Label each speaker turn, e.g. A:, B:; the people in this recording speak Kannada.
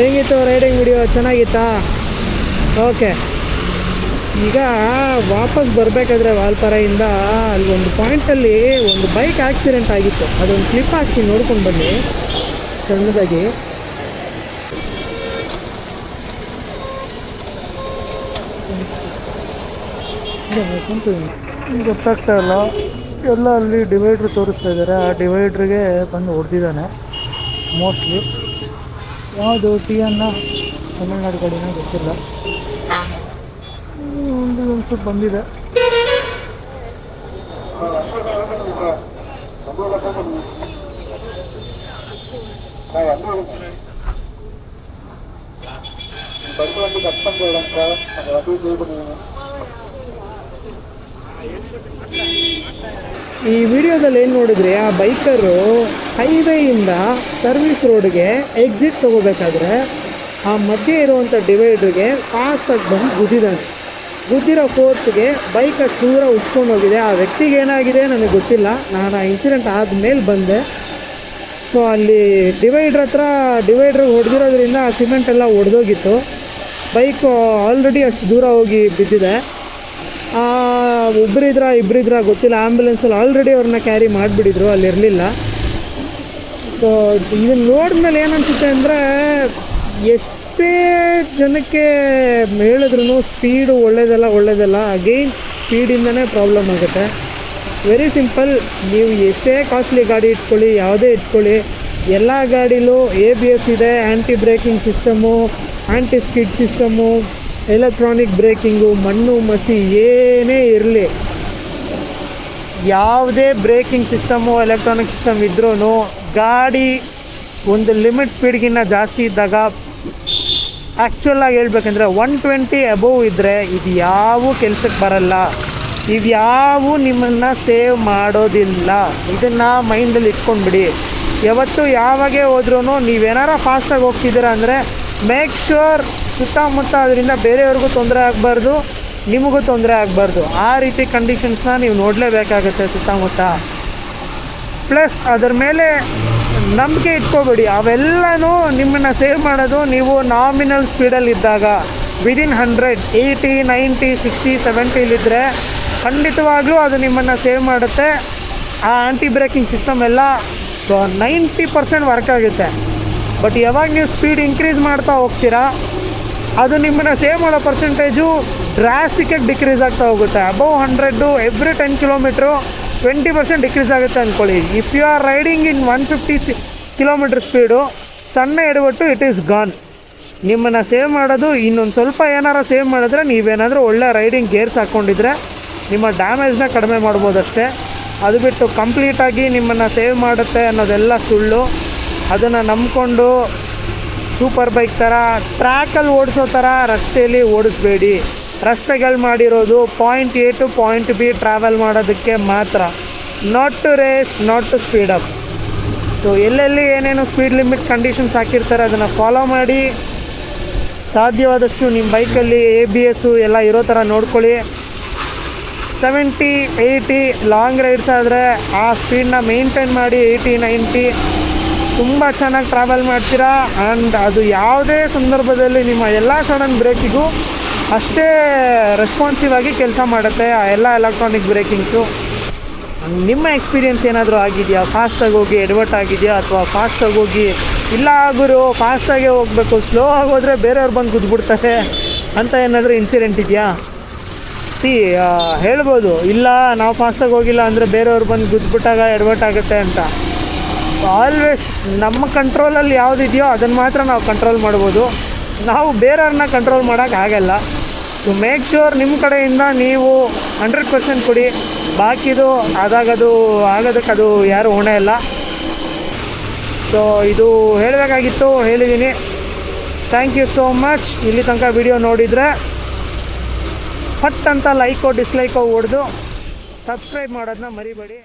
A: ಹೇಗಿತ್ತು ರೈಡಿಂಗ್ ವಿಡಿಯೋ? ಚೆನ್ನಾಗಿತ್ತಾ? ಓಕೆ. ಈಗ ವಾಪಸ್ ಬರಬೇಕಾದ್ರೆ ವಾಲ್ಪಾರೆಯಿಂದ ಅಲ್ಲಿ ಒಂದು ಪಾಯಿಂಟಲ್ಲಿ ಒಂದು ಬೈಕ್ ಆಕ್ಸಿಡೆಂಟ್ ಆಗಿತ್ತು. ಅದೊಂದು ಕ್ಲಿಪ್ ಹಾಕಿ ನೋಡ್ಕೊಂಡು ಬನ್ನಿ ಸಣ್ಣದಾಗಿ. ಗೊತ್ತಾಗ್ತಾ ಇಲ್ಲ, ಎಲ್ಲ ಅಲ್ಲಿ ಡಿವೈಡ್ರ್ ತೋರಿಸ್ತಾ ಇದ್ದಾರೆ. ಆ ಡಿವೈಡ್ರಿಗೆ ಬಂದು ಹೊಡೆದಿದ್ದಾನೆ ಮೋಸ್ಟ್ಲಿ. ಯಾವುದು ಟಿ ಅನ್ನ ತಮಿಳ್ನಾಡು ಕಡೆನ ಗೊತ್ತಿಲ್ಲ. ಒಂದು ಸ್ವಲ್ಪ ಬಂದಿದೆ. ಈ ವಿಡಿಯೋದಲ್ಲಿ ಏನು ನೋಡಿದ್ರೆ, ಆ ಬೈಕರು ಹೈವೇಯಿಂದ ಸರ್ವಿಸ್ ರೋಡ್ಗೆ ಎಕ್ಸಿಟ್ ತೊಗೋಬೇಕಾದ್ರೆ ಆ ಮಧ್ಯೆ ಇರುವಂಥ ಡಿವೈಡ್ರಿಗೆ ಫಾಸ್ಟಾಗಿ ಬಂದು ಗುದ್ದಿದ್ದಾನೆ. ಗುದ್ದಿರೋ ಫೋರ್ಸ್ಗೆ ಬೈಕ್ ಅಷ್ಟು ದೂರ ಉಟ್ಕೊಂಡು ಹೋಗಿದೆ. ಆ ವ್ಯಕ್ತಿಗೆ ಏನಾಗಿದೆ ನನಗೆ ಗೊತ್ತಿಲ್ಲ. ನಾನು ಆ ಇನ್ಸಿಡೆಂಟ್ ಆದಮೇಲೆ ಬಂದೆ. ಸೊ ಅಲ್ಲಿ ಡಿವೈಡ್ರಿಗೆ ಹೊಡೆದಿರೋದ್ರಿಂದ ಆ ಸಿಮೆಂಟ್ ಎಲ್ಲ ಒಡೆದೋಗಿತ್ತು. ಬೈಕು ಆಲ್ರೆಡಿ ಅಷ್ಟು ದೂರ ಹೋಗಿ ಬಿದ್ದಿದೆ. ಇಬ್ಬರಿದ್ರ ಗೊತ್ತಿಲ್ಲ. ಆ್ಯಂಬುಲೆನ್ಸಲ್ಲಿ ಆಲ್ರೆಡಿ ಅವ್ರನ್ನ ಕ್ಯಾರಿ ಮಾಡಿಬಿಟ್ಟಿದ್ರು, ಅಲ್ಲಿರಲಿಲ್ಲ. ಸೊ ಇದನ್ನು ನೋಡಿದ್ಮೇಲೆ ಏನನ್ಸುತ್ತೆ ಅಂದರೆ, ಎಷ್ಟೇ ಜನಕ್ಕೆ ಹೇಳಿದ್ರು ಸ್ಪೀಡು ಒಳ್ಳೆಯದಲ್ಲ. ಅಗೈನ್ ಸ್ಪೀಡಿಂದನೇ ಪ್ರಾಬ್ಲಮ್ ಆಗುತ್ತೆ. Very simple. ನೀವು ಎಷ್ಟೇ ಕಾಸ್ಟ್ಲಿ ಗಾಡಿ ಇಟ್ಕೊಳ್ಳಿ, ಯಾವುದೇ ಇಟ್ಕೊಳ್ಳಿ, ಎಲ್ಲ ಗಾಡಿಲೂ ABS ಇದೆ, ಆ್ಯಂಟಿ ಬ್ರೇಕಿಂಗ್ ಸಿಸ್ಟಮು, ಆ್ಯಂಟಿ ಸ್ಕಿಡ್ ಸಿಸ್ಟಮು, ಎಲೆಕ್ಟ್ರಾನಿಕ್ ಬ್ರೇಕಿಂಗು, ಮಣ್ಣು ಮಸಿ ಏನೇ ಇರಲಿ, ಯಾವುದೇ ಬ್ರೇಕಿಂಗ್ ಸಿಸ್ಟಮು ಎಲೆಕ್ಟ್ರಾನಿಕ್ ಸಿಸ್ಟಮ್ ಇದ್ರೂ ಗಾಡಿ ಒಂದು ಲಿಮಿಟ್ ಸ್ಪೀಡ್ಗಿನ್ನ ಜಾಸ್ತಿ ಇದ್ದಾಗ, ಆ್ಯಕ್ಚುಲಾಗಿ ಹೇಳ್ಬೇಕಂದ್ರೆ 120 ಅಬೋವ್ ಇದ್ದರೆ ಇದು ಯಾವ ಕೆಲಸಕ್ಕೆ ಬರಲ್ಲ. ಇವ್ಯಾವು ನಿಮ್ಮನ್ನು ಸೇವ್ ಮಾಡೋದಿಲ್ಲ. ಇದನ್ನು ಮೈಂಡಲ್ಲಿ ಇಟ್ಕೊಂಡ್ಬಿಡಿ. ಯಾವತ್ತು ಯಾವಾಗೇ ಹೋದ್ರೂ ನೀವೇನಾರ ಫಾಸ್ಟಾಗಿ ಹೋಗ್ತಿದ್ದೀರ ಅಂದರೆ ಮೇಕ್ ಶ್ಯೂರ್ ಸುತ್ತಮುತ್ತ ಅದರಿಂದ ಬೇರೆಯವ್ರಿಗೂ ತೊಂದರೆ ಆಗಬಾರ್ದು, ನಿಮಗೂ ತೊಂದರೆ ಆಗಬಾರ್ದು. ಆ ರೀತಿ ಕಂಡೀಷನ್ಸ್ನ ನೀವು ನೋಡಲೇಬೇಕಾಗುತ್ತೆ ಸುತ್ತಮುತ್ತ. ಪ್ಲಸ್ ಅದರ ಮೇಲೆ ನಂಬಿಕೆ ಇಟ್ಕೋಬೇಡಿ. ಅವೆಲ್ಲನೂ ನಿಮ್ಮನ್ನು ಸೇವ್ ಮಾಡೋದು ನೀವು ನಾಮಿನಲ್ ಸ್ಪೀಡಲ್ಲಿ ಇದ್ದಾಗ. ವಿದಿನ್ 100, 80, 90, 60, 70 ಖಂಡಿತವಾಗ್ಲೂ ಅದು ನಿಮ್ಮನ್ನು ಸೇವ್ ಮಾಡುತ್ತೆ. ಆ ಆ್ಯಂಟಿ ಬ್ರೇಕಿಂಗ್ ಸಿಸ್ಟಮ್ ಎಲ್ಲ 90% ವರ್ಕ್ ಆಗುತ್ತೆ. ಬಟ್ ಯಾವಾಗ ನೀವು ಸ್ಪೀಡ್ ಇನ್ಕ್ರೀಸ್ ಮಾಡ್ತಾ ಹೋಗ್ತೀರಾ, ಅದು ನಿಮ್ಮನ್ನು ಸೇವ್ ಮಾಡೋ ಪರ್ಸೆಂಟೇಜು ಡ್ರಾಸ್ಟಿಕ್ಕಾಗಿ ಡಿಕ್ರೀಸ್ ಆಗ್ತಾ ಹೋಗುತ್ತೆ. ಅಬೌವ್ 100 ಎವ್ರಿ 10 ಕಿಲೋಮೀಟ್ರು 20% ಡಿಕ್ರೀಸ್ ಆಗುತ್ತೆ ಅಂದ್ಕೊಳ್ಳಿ. If you are riding in 150 kilometre speed, ಸಣ್ಣ ಎಡವಟ್ಟು ಇಟ್ ಈಸ್ ಗಾನ್. ನಿಮ್ಮನ್ನು ಸೇವ್ ಮಾಡೋದು ಇನ್ನೊಂದು ಸ್ವಲ್ಪ ಏನಾರ ಸೇವ್ ಮಾಡಿದ್ರೆ, ನೀವೇನಾದರೂ ಒಳ್ಳೆ ರೈಡಿಂಗ್ ಗೇರ್ಸ್ ಹಾಕ್ಕೊಂಡಿದ್ರೆ ನಿಮ್ಮ ಡ್ಯಾಮೇಜ್ನ ಕಡಿಮೆ ಮಾಡ್ಬೋದಷ್ಟೇ. ಅದು ಬಿಟ್ಟು ಕಂಪ್ಲೀಟಾಗಿ ನಿಮ್ಮನ್ನು ಸೇವ್ ಮಾಡುತ್ತೆ ಅನ್ನೋದೆಲ್ಲ ಸುಳ್ಳು. ಅದನ್ನು ನಂಬಿಕೊಂಡು ಸೂಪರ್ ಬೈಕ್ ಥರ ಟ್ರ್ಯಾಕಲ್ಲಿ ಓಡಿಸೋ ಥರ ರಸ್ತೆಯಲ್ಲಿ ಓಡಿಸ್ಬೇಡಿ. ರಸ್ತೆಗಳು ಮಾಡಿರೋದು point A to point B travel ಮಾಡೋದಕ್ಕೆ ಮಾತ್ರ, not to race, not to speed up. So ಎಲ್ಲೆಲ್ಲಿ ಏನೇನು ಸ್ಪೀಡ್ ಲಿಮಿಟ್ ಕಂಡೀಷನ್ಸ್ ಹಾಕಿರ್ತಾರೆ ಅದನ್ನು ಫಾಲೋ ಮಾಡಿ. ಸಾಧ್ಯವಾದಷ್ಟು ನಿಮ್ಮ ಬೈಕಲ್ಲಿ ABS ಎಲ್ಲ ಇರೋ ಥರ ನೋಡ್ಕೊಳ್ಳಿ. 70, 80 ಲಾಂಗ್ ರೈಡ್ಸ್ ಆದರೆ ಆ ಸ್ಪೀಡನ್ನ ಮೇಂಟೈನ್ ಮಾಡಿ. 80, 90 ತುಂಬ ಚೆನ್ನಾಗಿ ಟ್ರಾವೆಲ್ ಮಾಡ್ತೀರಾ. ಆ್ಯಂಡ್ ಅದು ಯಾವುದೇ ಸಂದರ್ಭದಲ್ಲಿ ನಿಮ್ಮ ಎಲ್ಲ ಸಡನ್ ಬ್ರೇಕಿಗೂ ಅಷ್ಟೇ ರೆಸ್ಪಾನ್ಸಿವ್ ಆಗಿ ಕೆಲಸ ಮಾಡುತ್ತೆ ಆ ಎಲ್ಲ ಎಲೆಕ್ಟ್ರಾನಿಕ್ ಬ್ರೇಕಿಂಗ್ಸು. ನಿಮ್ಮ ಎಕ್ಸ್ಪೀರಿಯೆನ್ಸ್ ಏನಾದರೂ ಆಗಿದೆಯಾ? ಫಾಸ್ಟಾಗಿ ಹೋಗಿ ಎಡವಟ್ ಆಗಿದೆಯಾ? ಅಥವಾ ಫಾಸ್ಟಾಗಿ ಹೋಗಿ ಇಲ್ಲ ಗುರು ಫಾಸ್ಟಾಗೇ ಹೋಗಬೇಕು, ಸ್ಲೋ ಆಗಿ ಹೋದರೆ ಬೇರೆಯವ್ರು ಬಂದು ಗುದ್ಬಿಡ್ತಾರೆ ಅಂತ ಏನಾದರೂ ಇನ್ಸಿಡೆಂಟ್ ಇದೆಯಾ? ಹೇಳ್ಬೋದು, ಇಲ್ಲ ನಾವು ಫಾಸ್ಟಾಗಿ ಹೋಗಿಲ್ಲ ಅಂದರೆ ಬೇರೆಯವ್ರು ಬಂದು ಗುದ್ಬಿಟ್ಟಾಗ ಎಡವಟ್ ಆಗುತ್ತೆ ಅಂತ. ಆಲ್ವೇಸ್ ನಮ್ಮ ಕಂಟ್ರೋಲಲ್ಲಿ ಯಾವುದಿದೆಯೋ ಅದನ್ನು ಮಾತ್ರ ನಾವು ಕಂಟ್ರೋಲ್ ಮಾಡ್ಬೋದು. ನಾವು ಬೇರೆಯವ್ರನ್ನ ಕಂಟ್ರೋಲ್ ಮಾಡೋಕ್ಕಾಗಲ್ಲ. ಸೊ ಮೇಕ್ ಶ್ಯೂರ್ ನಿಮ್ಮ ಕಡೆಯಿಂದ ನೀವು 100% ಕೊಡಿ. ಬಾಕಿದು ಆಗೋದಕ್ಕೆ ಅದು ಯಾರೂ ಹೊಣೆ ಇಲ್ಲ. ಸೊ ಇದು ಹೇಳಬೇಕಾಗಿತ್ತು, ಹೇಳಿದ್ದೀನಿ. Thank you so much. ಇಲ್ಲಿ ತನಕ ವಿಡಿಯೋ ನೋಡಿದರೆ ಫಟ್ ಅಂತ ಲೈಕೋ ಡಿಸ್ಲೈಕೋ ಹೊಡೆದು ಸಬ್ಸ್ಕ್ರೈಬ್ ಮಾಡೋದನ್ನ ಮರಿಬೇಡಿ.